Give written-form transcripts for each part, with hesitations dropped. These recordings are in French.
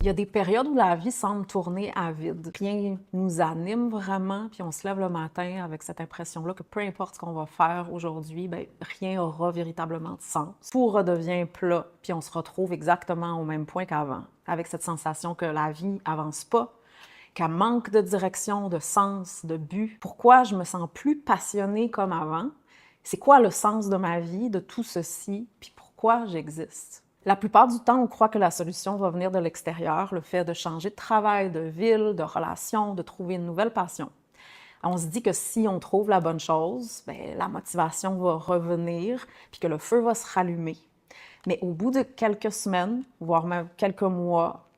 Il y a des périodes où la vie semble tourner à vide. Rien nous anime vraiment, puis on se lève le matin avec cette impression-là que peu importe ce qu'on va faire aujourd'hui, bien, rien aura véritablement de sens. Tout redevient plat, puis on se retrouve exactement au même point qu'avant, avec cette sensation que la vie avance pas, qu'elle manque de direction, de sens, de but. Pourquoi je me sens plus passionnée comme avant? C'est quoi le sens de ma vie, de tout ceci, puis pourquoi j'existe? La plupart du temps, on croit que la solution va venir de l'extérieur, le fait de changer de travail, de ville, de relation, de trouver une nouvelle passion. On se dit que si on trouve la bonne chose, bien, la motivation va revenir, puis que le feu va se rallumer. Mais au bout de quelques semaines, voire même quelques mois,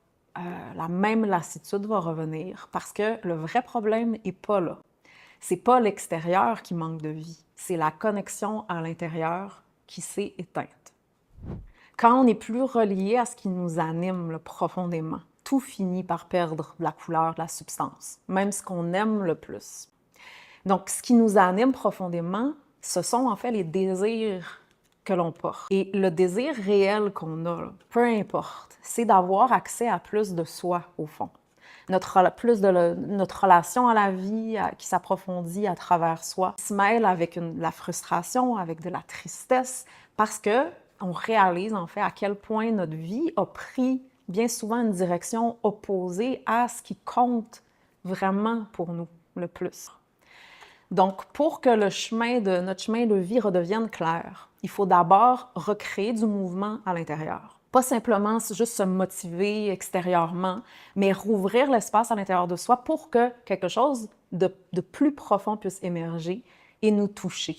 la même lassitude va revenir parce que le vrai problème n'est pas là. C'est pas l'extérieur qui manque de vie, c'est la connexion à l'intérieur qui s'est éteinte. Quand on n'est plus relié à ce qui nous anime là, profondément, tout finit par perdre de la couleur, de la substance, même ce qu'on aime le plus. Donc, ce qui nous anime profondément, ce sont en fait les désirs que l'on porte. Et le désir réel qu'on a, là, peu importe, c'est d'avoir accès à plus de soi, au fond. Notre relation à la vie qui s'approfondit à travers soi, se mêle avec la frustration, avec de la tristesse, parce que on réalise en fait à quel point notre vie a pris bien souvent une direction opposée à ce qui compte vraiment pour nous le plus. Donc, pour que notre chemin de vie redevienne clair, il faut d'abord recréer du mouvement à l'intérieur. Pas simplement juste se motiver extérieurement, mais rouvrir l'espace à l'intérieur de soi pour que quelque chose de plus profond puisse émerger et nous toucher.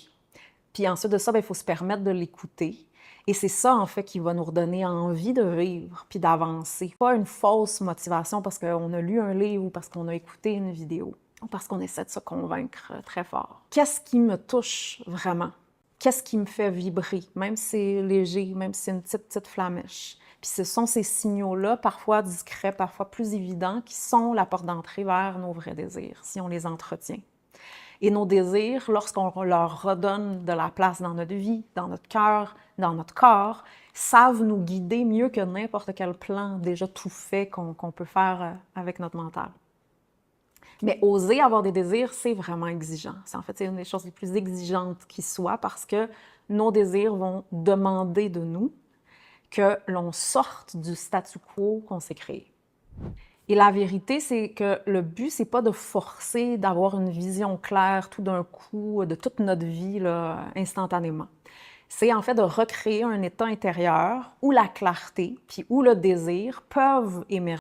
Puis ensuite de ça, il faut se permettre de l'écouter. Et c'est ça, en fait, qui va nous redonner envie de vivre puis d'avancer. Pas une fausse motivation parce qu'on a lu un livre ou parce qu'on a écouté une vidéo ou parce qu'on essaie de se convaincre très fort. Qu'est-ce qui me touche vraiment? Qu'est-ce qui me fait vibrer? Même si c'est léger, même si c'est une petite flamèche. Puis ce sont ces signaux-là, parfois discrets, parfois plus évidents, qui sont la porte d'entrée vers nos vrais désirs, si on les entretient. Et nos désirs, lorsqu'on leur redonne de la place dans notre vie, dans notre cœur, dans notre corps, savent nous guider mieux que n'importe quel plan déjà tout fait qu'on peut faire avec notre mental. Mais oser avoir des désirs, c'est vraiment exigeant. C'est une des choses les plus exigeantes qui soit parce que nos désirs vont demander de nous que l'on sorte du statu quo qu'on s'est créé. Et la vérité, c'est que le but, c'est pas de forcer d'avoir une vision claire tout d'un coup de toute notre vie là, instantanément. C'est en fait de recréer un état intérieur où la clarté puis où le désir peuvent émerger